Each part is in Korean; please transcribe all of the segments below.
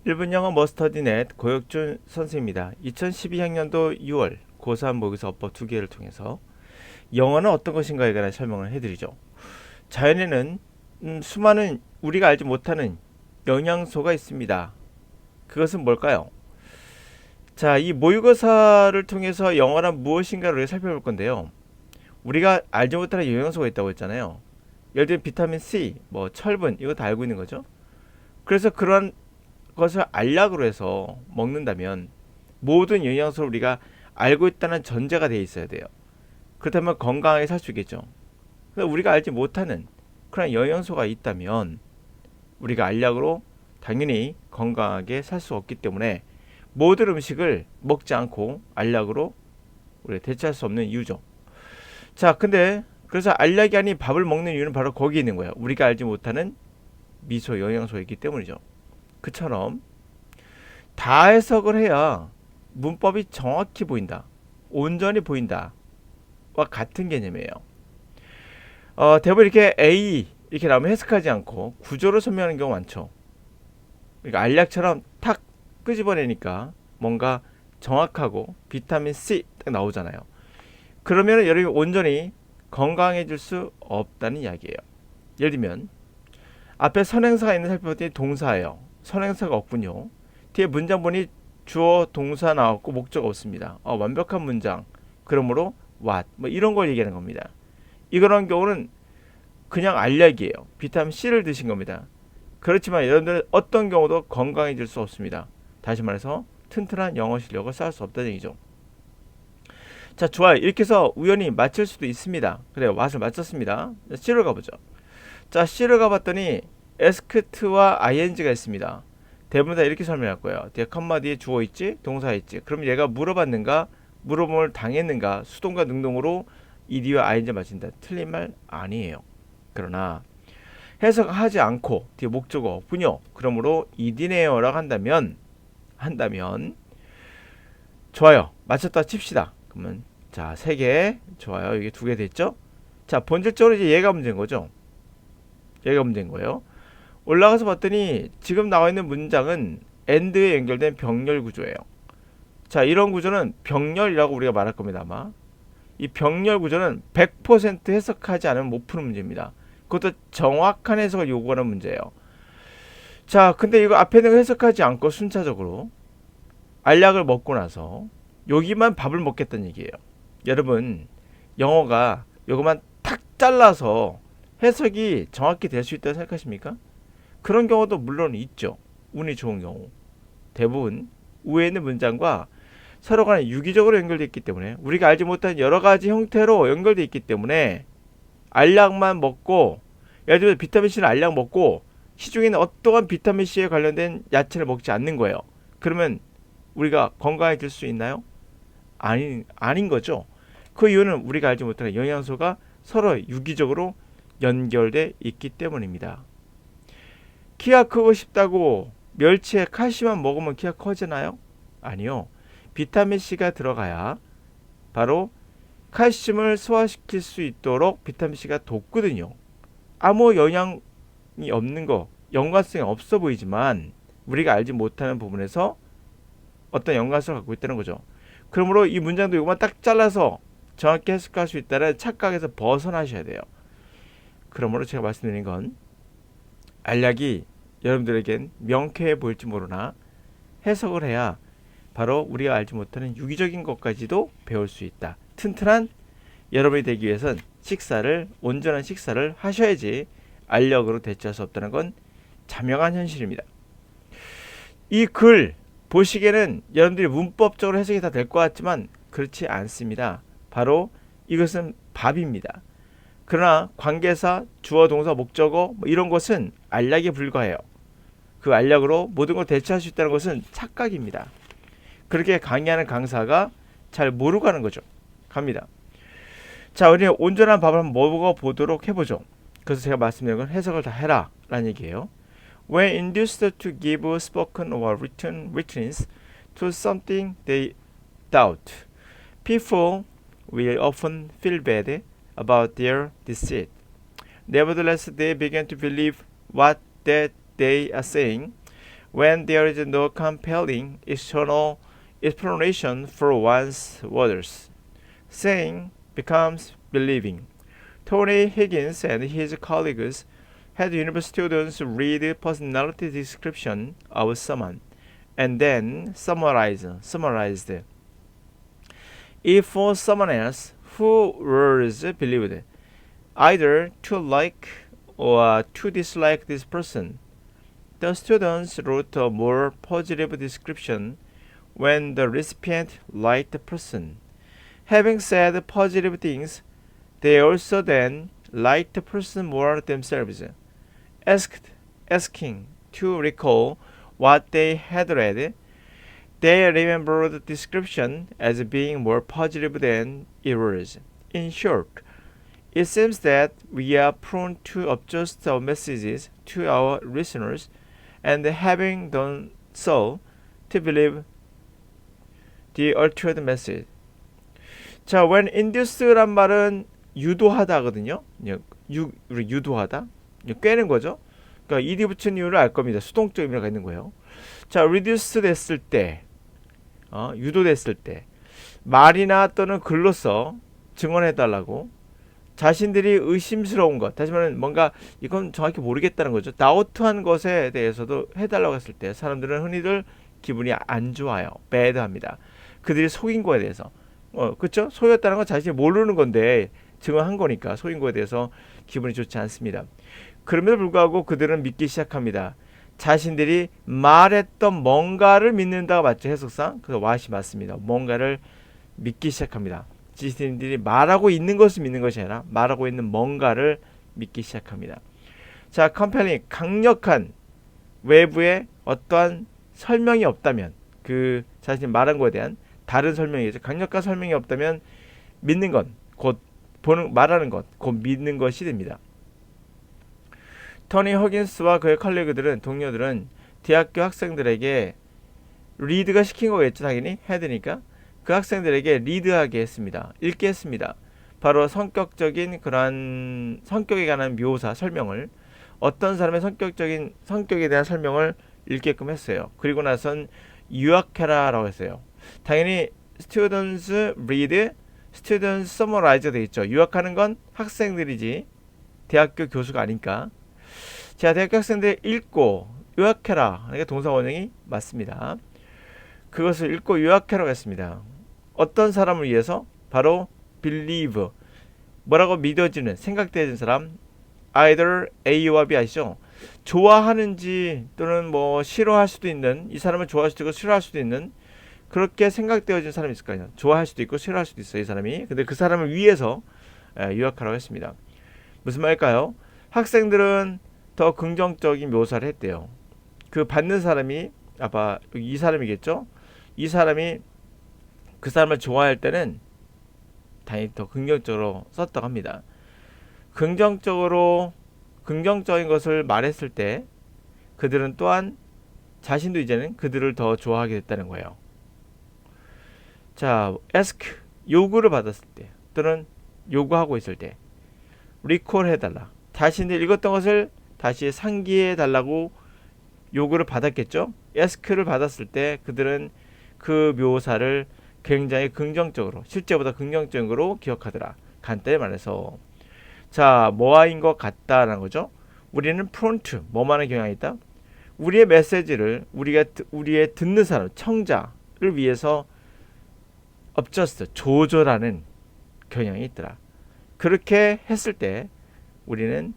일본 영어 머스터디넷 고혁준 선생입니다. 2012학년도 6월 고3 모의고사 어법 2개를 통해서 영어는 어떤 것인가에 관한 설명을 해드리죠. 자연에는 수많은 우리가 알지 못하는 영양소가 있습니다. 그것은 뭘까요? 자, 이 모의고사를 통해서 영어란 무엇인가를 우리가 살펴볼 건데요. 우리가 알지 못하는 영양소가 있다고 했잖아요. 예를 들면 비타민 C, 뭐 철분, 이거 다 알고 있는 거죠. 그래서 그런 것을 알약으로 해서 먹는다면 모든 영양소를 우리가 알고 있다는 전제가 되어 있어야 돼요. 그렇다면 건강하게 살 수 있겠죠. 그래서 우리가 알지 못하는 그런 영양소가 있다면 우리가 알약으로 당연히 건강하게 살 수 없기 때문에 모든 음식을 먹지 않고 알약으로 우리가 대체할 수 없는 이유죠. 자, 근데 그래서 알약이 아닌 밥을 먹는 이유는 바로 거기에 있는 거예요. 우리가 알지 못하는 미소 영양소이기 때문이죠. 그처럼 다 해석을 해야 문법이 정확히 보인다, 온전히 보인다와 같은 개념이에요. 대부분 이렇게 A 이렇게 나오면 해석하지 않고 구조로 설명하는 경우 많죠. 그러니까 알약처럼 탁 끄집어내니까 뭔가 정확하고 비타민 C 딱 나오잖아요. 그러면 여러분이 온전히 건강해질 수 없다는 이야기예요. 예를 들면 앞에 선행사가 있는 살펴봤더니 동사예요. 선행사가 없군요. 뒤에 문장 보니 주어 동사 나왔고 목적 없습니다. 완벽한 문장. 그러므로 what 뭐 이런 걸 얘기하는 겁니다. 이런 경우는 그냥 알약이에요. 비타민 C를 드신 겁니다. 그렇지만 여러분들은 어떤 경우도 건강해질 수 없습니다. 다시 말해서 튼튼한 영어 실력을 쌓을 수 없다는 얘기죠. 자, 좋아요. 이렇게 해서 우연히 맞출 수도 있습니다. 그래요. what을 맞췄습니다. C를 가보죠. 자, C를 가봤더니 asked와 ing가 있습니다. 대부분 다 이렇게 설명할 거예요. 뒤에 컴마 뒤에 주어 있지, 동사 있지. 그럼 얘가 물어봤는가, 물어봄을 당했는가, 수동과 능동으로 ed와 ing 맞춘다. 틀린 말 아니에요. 그러나 해석하지 않고 뒤에 목적어 없군요. 그러므로 ed네요라고 한다면 좋아요. 맞췄다 칩시다. 그러면 자, 3개 좋아요. 이게 2개 됐죠? 자, 본질적으로 이제 얘가 문제인 거죠. 얘가 문제인 거예요. 올라가서 봤더니 지금 나와 있는 문장은 and에 연결된 병렬 구조예요. 자, 이런 구조는 병렬이라고 우리가 말할 겁니다. 아마 이 병렬 구조는 100% 해석하지 않으면 못 푸는 문제입니다. 그것도 정확한 해석을 요구하는 문제예요. 자, 근데 이거 앞에 있는 거 해석하지 않고 순차적으로 알약을 먹고 나서 여기만 밥을 먹겠다는 얘기예요. 여러분, 영어가 요거만 탁 잘라서 해석이 정확히 될 수 있다고 생각하십니까? 그런 경우도 물론 있죠. 운이 좋은 경우. 대부분 위에 있는 문장과 서로 간에 유기적으로 연결되어 있기 때문에 우리가 알지 못한 여러 가지 형태로 연결되어 있기 때문에 알약만 먹고, 예를 들면 비타민C는 알약 먹고 시중에는 어떠한 비타민C에 관련된 야채를 먹지 않는 거예요. 그러면 우리가 건강해질 수 있나요? 아닌 거죠. 그 이유는 우리가 알지 못하는 영양소가 서로 유기적으로 연결돼 있기 때문입니다. 키가 크고 싶다고 멸치에 칼슘만 먹으면 키가 커지나요? 아니요. 비타민C가 들어가야 바로 칼슘을 소화시킬 수 있도록 비타민C가 돕거든요. 아무 영향이 없는 거, 연관성이 없어 보이지만 우리가 알지 못하는 부분에서 어떤 연관성을 갖고 있다는 거죠. 그러므로 이 문장도 이것만 딱 잘라서 정확히 해석할 수 있다는 착각에서 벗어나셔야 돼요. 그러므로 제가 말씀드린 건 알약이 여러분들에겐 명쾌해 보일지 모르나 해석을 해야 바로 우리가 알지 못하는 유기적인 것까지도 배울 수 있다. 튼튼한 여러분이 되기 위해선 온전한 식사를 하셔야지 알약으로 대체할 수 없다는 건 자명한 현실입니다. 이 글 보시기에는 여러분들이 문법적으로 해석이 다 될 것 같지만 그렇지 않습니다. 바로 이것은 밥입니다. 그러나 관계사, 주어, 동사, 목적어 이런 것은 알약에 불과해요. 그 알약으로 모든 걸 대체할 수 있다는 것은 착각입니다. 그렇게 강의하는 강사가 잘 모르고 하는 거죠. 갑니다. 자, 우리 온전한 밥을 한번 먹어보도록 해보죠. 그래서 제가 말씀드린 건 해석을 다 해라 라는 얘기예요. When induced to give spoken or written witness to something they doubt, people will often feel bad about their deceit. Nevertheless, they begin to believe what that they are saying when there is no compelling external explanation for one's words. Saying becomes believing. Tony Higgins and his colleagues had university students read personality description of someone and then summarized it for someone else who was believed either to like or to dislike this person. The students wrote a more positive description when the recipient liked the person. Having said positive things, they also then liked the person more themselves. Asking to recall what they had read, they remembered the description as being more positive than it was. In short, it seems that we are prone to adjust our messages to our listeners, and having done so, to believe the altered message. 자, when induce란 말은 유도하다거든요. 유도하다, 꿰는 거죠. 그러니까 ed 붙인 이유를 알 겁니다. 수동적 의미가 있는 거예요. 자, reduce 됐을 때, 유도됐을 때, 말이나 또는 글로써 증언해달라고 자신들이 의심스러운 것, 다시 말하면 뭔가 이건 정확히 모르겠다는 거죠. 다우트한 것에 대해서도 해달라고 했을 때 사람들은 흔히들 기분이 안 좋아요. bad합니다. 그들이 속인 거에 대해서. 그쵸? 속였다는 건 자신이 모르는 건데 증언한 거니까 속인 거에 대해서 기분이 좋지 않습니다. 그럼에도 불구하고 그들은 믿기 시작합니다. 자신들이 말했던 뭔가를 믿는다가 맞죠, 해석상. 그래서 what이 맞습니다. 뭔가를 믿기 시작합니다. 자신들이 말하고 있는 것을 믿는 것이 아니라 말하고 있는 뭔가를 믿기 시작합니다. 자, compelling, 강력한 외부의 어떠한 설명이 없다면, 그 자신이 말한 것에 대한 다른 설명이죠. 강력한 설명이 없다면 믿는 것, 곧 말하는 것, 곧 믿는 것이 됩니다. 토니 허긴스와 그의 컬리그들은, 동료들은 대학교 학생들에게 리드가 시킨 거겠죠. 당연히 해야 되니까 그 학생들에게 리드하게 했습니다. 읽게 했습니다. 바로 성격적인 그러한 성격에 관한 묘사, 설명을, 어떤 사람의 성격에 대한 설명을 읽게끔 했어요. 그리고 나선 요약해라 라고 했어요. 당연히 students read, students summarize 돼 있죠. 요약하는 건 학생들이지 대학교 교수가 아니까. 자, 대학교 학생들 읽고 요약해라. 그러니까 동사 원형이 맞습니다. 그것을 읽고 요약해라고 했습니다. 어떤 사람을 위해서? 바로 believe, 뭐라고 믿어지는, 생각되어진 사람. either A와 B 아시죠? 좋아하는지 또는 뭐 싫어할 수도 있는, 이 사람을 좋아할 수도 있고 싫어할 수도 있는, 그렇게 생각되어진 사람이 있을 거예요. 좋아할 수도 있고 싫어할 수도 있어요, 이 사람이. 근데 그 사람을 위해서 요약하라고 했습니다. 무슨 말일까요? 학생들은 더 긍정적인 묘사를 했대요. 그 받는 사람이 아마 이 사람이겠죠? 이 사람이 그 사람을 좋아할 때는 당연히 더 긍정적으로 썼다고 합니다. 긍정적인 것을 말했을 때 그들은 또한 자신도 이제는 그들을 더 좋아하게 됐다는 거예요. 자, ask, 요구를 받았을 때 또는 요구하고 있을 때, recall 해달라, 자신들이 읽었던 것을 다시 상기해 달라고 요구를 받았겠죠. ask를 받았을 때 그들은 그 묘사를 굉장히 긍정적으로, 실제보다 긍정적으로 기억하더라. 간단히 말해서, 자, 뭐하인 것 같다라는 거죠. 우리는 프론트, 뭐만한 경향이 있다. 우리의 메시지를 우리의 듣는 사람, 청자를 위해서 adjust, 조절하는 경향이 있더라. 그렇게 했을 때 우리는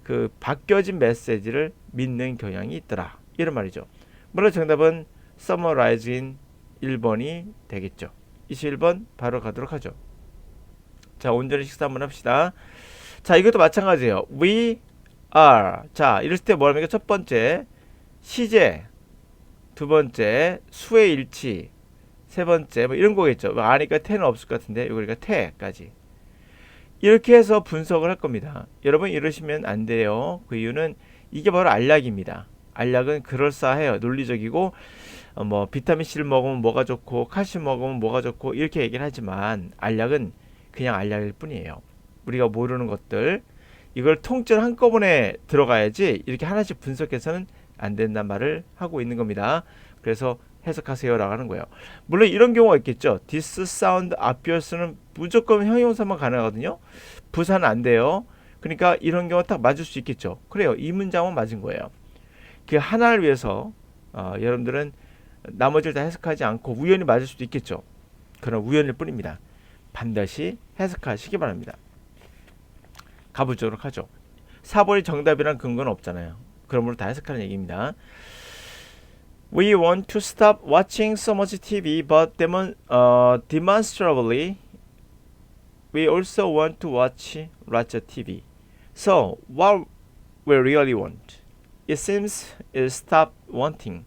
그 바뀌어진 메시지를 믿는 경향이 있더라. 이런 말이죠. 물론 정답은 summarizing 1번이 되겠죠. 21번 바로 가도록 하죠. 자, 온전히 식사 한번 합시다. 자, 이것도 마찬가지예요. We are. 자, 이럴 때 뭐랍니까? 첫 번째 시제, 두 번째 수의 일치, 세 번째 뭐 이런 거겠죠. 아니까 태는 없을 것 같은데 이거 그러니까 태까지 이렇게 해서 분석을 할 겁니다. 여러분 이러시면 안 돼요. 그 이유는 이게 바로 알약입니다. 알약은 그럴싸해요. 논리적이고 뭐 비타민 C를 먹으면 뭐가 좋고 칼슘 먹으면 뭐가 좋고 이렇게 얘기를 하지만 알약은 그냥 알약일 뿐이에요. 우리가 모르는 것들, 이걸 통째로 한꺼번에 들어가야지 이렇게 하나씩 분석해서는 안 된다는 말을 하고 있는 겁니다. 그래서 해석하세요라고 하는 거예요. 물론 이런 경우가 있겠죠. This sound appears는 무조건 형용사만 가능하거든요. 부사는 안 돼요. 그러니까 이런 경우 딱 맞을 수 있겠죠. 그래요. 이 문장은 맞은 거예요. 그 하나를 위해서 여러분들은 나머지를 다 해석하지 않고 우연히 맞을 수도 있겠죠. 그런 우연일 뿐입니다. 반드시 해석하시기 바랍니다. 가보도록 하죠. 4번이 정답이란 근거는 없잖아요. 그러므로 다 해석하는 얘기입니다. We want to stop watching so much TV, but demonstrably, we also want to watch lots of TV. So, what we really want, it seems, is stop wanting.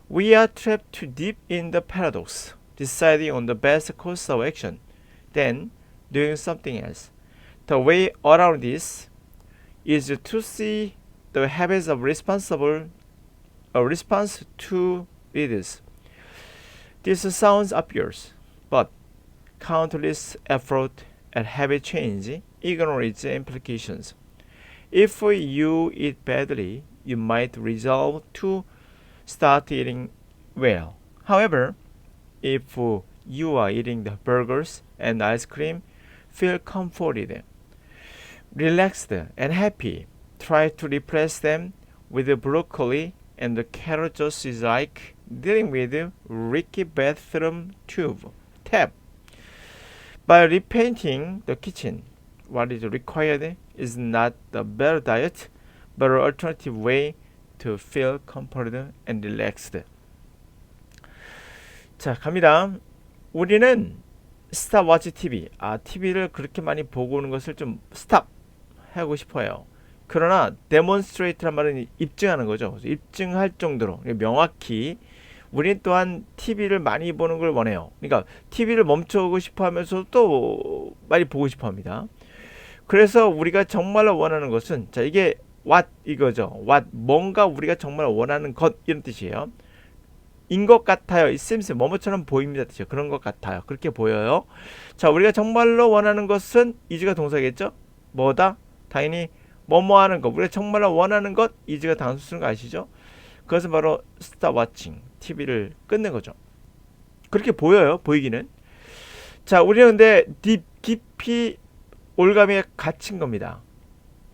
We are trapped too deep in the paradox, deciding on the best course of action, then doing something else. The way around this is to see the habits of a response to readers. This sounds obvious, but countless effort and habit change ignore its implications. If you eat badly, you might resolve to start eating well. However, if you are eating the burgers and ice cream, feel comforted, relaxed, and happy, try to replace them with broccoli and the carrot juice is like dealing with a leaky bathroom tap. By repainting the kitchen, what is required is not a better diet, but an alternative way to feel comforted and relaxed. 자, 갑니다. 우리는 stop watch TV. TV를 그렇게 많이 보고 오는 것을 좀 stop 하고 싶어요. 그러나 demonstrate란 말은 입증하는 거죠. 입증할 정도로 명확히 우린 또한 TV를 많이 보는 걸 원해요. 그러니까 TV를 멈추고 싶어 하면서 또 많이 보고 싶어 합니다. 그래서 우리가 정말로 원하는 것은 자 이게 what 이거죠. what 뭔가 우리가 정말 원하는 것 이런 뜻이에요. 인 것 같아요. It seems 뭐뭐처럼 보입니다 뜻이에요. 그런 것 같아요. 그렇게 보여요. 자 우리가 정말로 원하는 것은 is가 동사겠죠. 뭐다? 당연히 뭐뭐 하는 것. 우리가 정말로 원하는 것 is가 단수 쓰는 거 아시죠? 그것은 바로 stop watching. TV를 끊는 거죠. 그렇게 보여요. 보이기는. 자 우리는 근데 깊이 올가미에 갇힌 겁니다.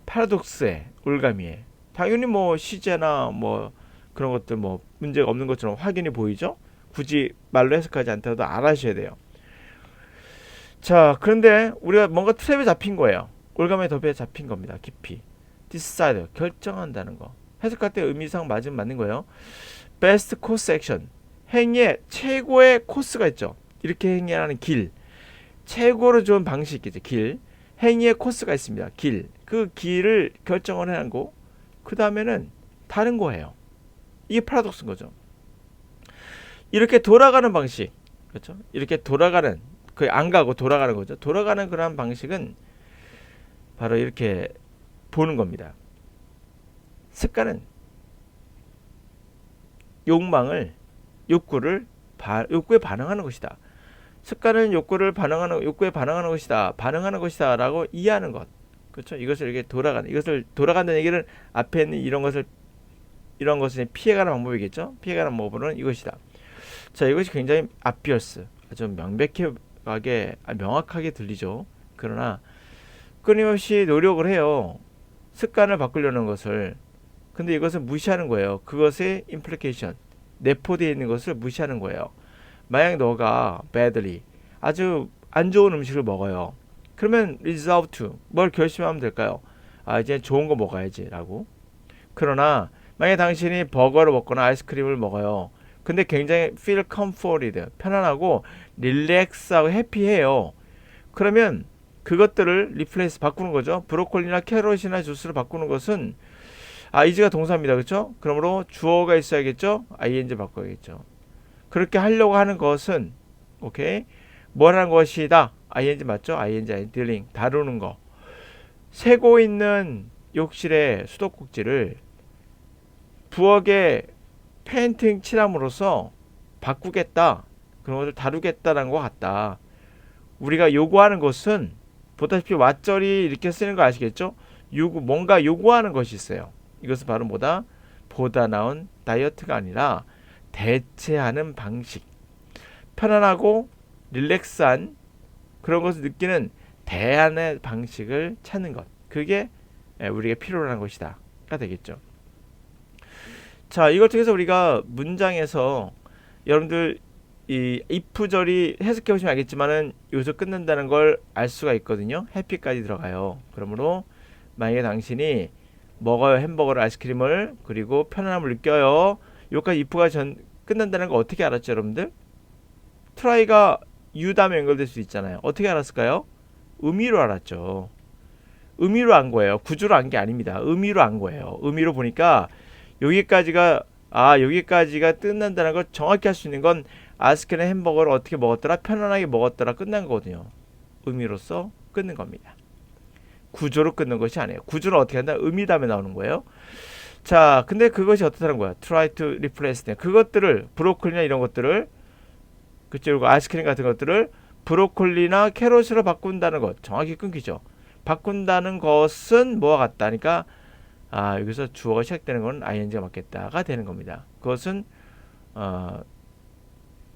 파라독스에 올가미에. 당연히 뭐 시제나 뭐 그런 것들 뭐 문제가 없는 것처럼 확연히 보이죠. 굳이 말로 해석하지 않더라도 알아셔야 돼요. 자 그런데 우리가 뭔가 트랩에 잡힌 거예요. 올가미의 덫에 잡힌 겁니다. 깊이. decide 결정한다는 거. 해석할 때 의미상 맞는 거예요. best course action 행위의 최고의 코스가 있죠. 이렇게 행위하는 길. 최고로 좋은 방식이 있겠죠. 길. 행위의 코스가 있습니다. 길. 그 길을 결정을 해놓고 그 다음에는 다른 거예요. 이게 파라독스인 거죠. 이렇게 돌아가는 방식. 그렇죠? 이렇게 돌아가는 거의 안 가고 돌아가는 거죠. 돌아가는 그런 방식은 바로 이렇게 보는 겁니다. 습관은 욕구에 반응하는 것이다. 습관은 욕구에 반응하는 것이다 라고 이해하는 것. 그렇죠? 이것을 이렇게 이것을 돌아간다는 얘기는 앞에 있는 이런 것을 피해가는 방법이겠죠? 피해가는 방법은 이것이다. 자, 이것이 굉장히 obvious, 아주 명확하게 들리죠. 그러나 끊임없이 노력을 해요. 습관을 바꾸려는 것을. 근데 이것을 무시하는 거예요. 그것의 implication, 내포되어 있는 것을 무시하는 거예요. 만약 너가 badly, 아주 안 좋은 음식을 먹어요. 그러면 resolve to, 뭘 결심하면 될까요? 이제 좋은 거 먹어야지 라고. 그러나 만약 당신이 버거를 먹거나 아이스크림을 먹어요. 근데 굉장히 feel comforted, 편안하고 relax하고 해피해요. 그러면 그것들을 replace, 바꾸는 거죠. 브로콜리나 캐럿이나 주스를 바꾸는 것은 is가 동사입니다. 그렇죠? 그러므로 주어가 있어야겠죠? ing 바꿔야겠죠. 그렇게 하려고 하는 것은 오케이? 뭘 하는 것이다? ing 맞죠? ing, dealing, 다루는 거. 새고 있는 욕실의 수도꼭지를 부엌에 페인팅 칠함으로써 바꾸겠다. 그런 것을 다루겠다라는 것 같다. 우리가 요구하는 것은 보다시피 왓절이 이렇게 쓰는 거 아시겠죠? 뭔가 요구하는 것이 있어요. 이것은 바로 뭐다? 보다 나은 다이어트가 아니라 대체하는 방식, 편안하고 릴렉스한 그런 것을 느끼는 대안의 방식을 찾는 것, 그게 우리가 필요로 하는 것이다 가 되겠죠. 자, 이걸 통해서 우리가 문장에서 여러분들 이 if절이 해석해 보시면 알겠지만은 여기서 끝난다는 걸 알 수가 있거든요. 해피까지 들어가요. 그러므로 만약에 당신이 먹어요 햄버거를, 아이스크림을, 그리고 편안함을 느껴요, 여기까지 if가 끝난다는 거 어떻게 알았죠 여러분들? try가 you 다음에 연결될 수 있잖아요. 어떻게 알았을까요? 의미로 알았죠. 의미로 안 거예요. 구조로 안 게 아닙니다. 의미로 안 거예요. 의미로 보니까 여기까지가 여기까지가 끝난다는 걸 정확히 할 수 있는 건 아이스크림 햄버거를 어떻게 먹었더라, 편안하게 먹었더라, 끝난 거거든요. 의미로서 끊는 겁니다. 구조로 끊는 것이 아니에요. 구조를 어떻게 한다? 의미 다음에 나오는 거예요. 자, 근데 그것이 어떻다는 거야? Try to replace them. 그것들을, 브로콜리나 이런 것들을, 그리고 아이스크림 같은 것들을 브로콜리나 캐럿으로 바꾼다는 것, 정확히 끊기죠. 바꾼다는 것은 뭐와 같다? 그러니까 여기서 주어가 시작되는 건 ing가 맞겠다가 되는 겁니다. 그것은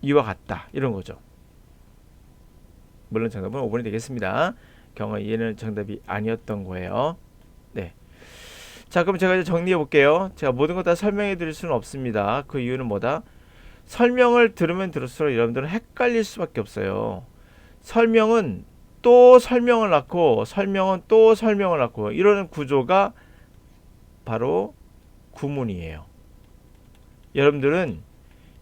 이와 같다, 이런 거죠. 물론 정답은 5번이 되겠습니다. 경어 이해는 정답이 아니었던 거예요. 네. 자, 그럼 제가 이제 정리해 볼게요. 제가 모든 것 다 설명해 드릴 수는 없습니다. 그 이유는 뭐다? 설명을 들으면 들을수록 여러분들은 헷갈릴 수밖에 없어요. 설명은 또 설명을 낳고, 설명은 또 설명을 낳고, 이러는 구조가 바로 구문이에요. 여러분들은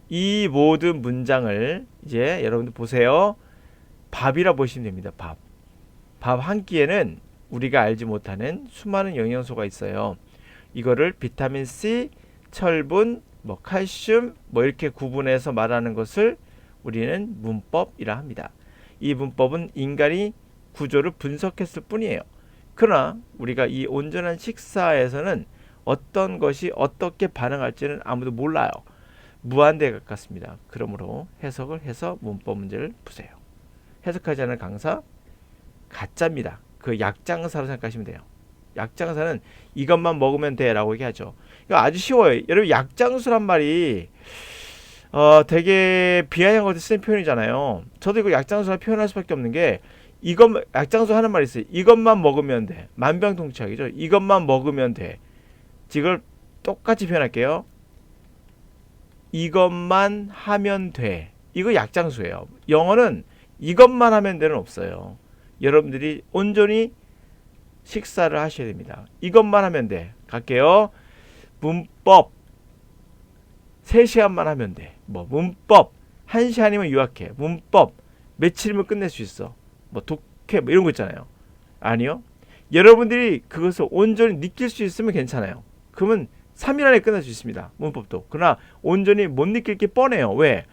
이 모든 문장을 이제 여러분들 보세요. 밥이라 보시면 됩니다. 밥. 밥 한 끼에는 우리가 알지 못하는 수많은 영양소가 있어요. 이거를 비타민 C, 철분, 칼슘 이렇게 구분해서 말하는 것을 우리는 문법이라 합니다. 이 문법은 인간이 구조를 분석했을 뿐이에요. 그러나 우리가 이 온전한 식사에서는 어떤 것이 어떻게 반응할지는 아무도 몰라요. 무한대에 가깝습니다. 그러므로 해석을 해서 문법 문제를 푸세요. 해석하지 않은 강사 가짜입니다. 그 약장사로 생각하시면 돼요. 약장사는 이것만 먹으면 돼 라고 얘기하죠. 이거 아주 쉬워요. 여러분, 약장수란 말이 되게 비아냥 것을 쓰는 표현이잖아요. 저도 이거 약장수라 표현할 수밖에 없는 게, 이것 약장수 하는 말이 있어요. 이것만 먹으면 돼. 만병통치약이죠. 이것만 먹으면 돼. 이걸 똑같이 표현할게요. 이것만 하면 돼. 이거 약장수예요. 영어는 이것만 하면 돼는 없어요. 여러분들이 온전히 식사를 하셔야 됩니다. 이것만 하면 돼. 갈게요. 문법 3시간만 하면 돼. 문법 1시간이면 유학해. 문법 며칠이면 끝낼 수 있어. 독해 이런 거 있잖아요. 아니요. 여러분들이 그것을 온전히 느낄 수 있으면 괜찮아요. 그러면 3일 안에 끝낼 수 있습니다. 문법도. 그러나 온전히 못 느낄 게 뻔해요. 왜?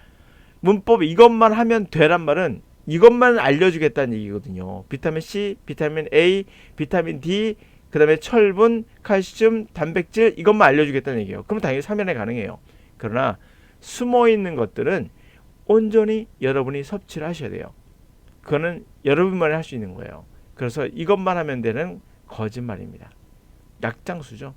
문법 이것만 하면 되란 말은 이것만 알려주겠다는 얘기거든요. 비타민 C, 비타민 A, 비타민 D, 그 다음에 철분, 칼슘, 단백질 이것만 알려주겠다는 얘기예요. 그럼 당연히 3일 안에 가능해요. 그러나 숨어있는 것들은 온전히 여러분이 섭취를 하셔야 돼요. 그거는 여러분만이 할 수 있는 거예요. 그래서 이것만 하면 되는 거짓말입니다. 약장수죠.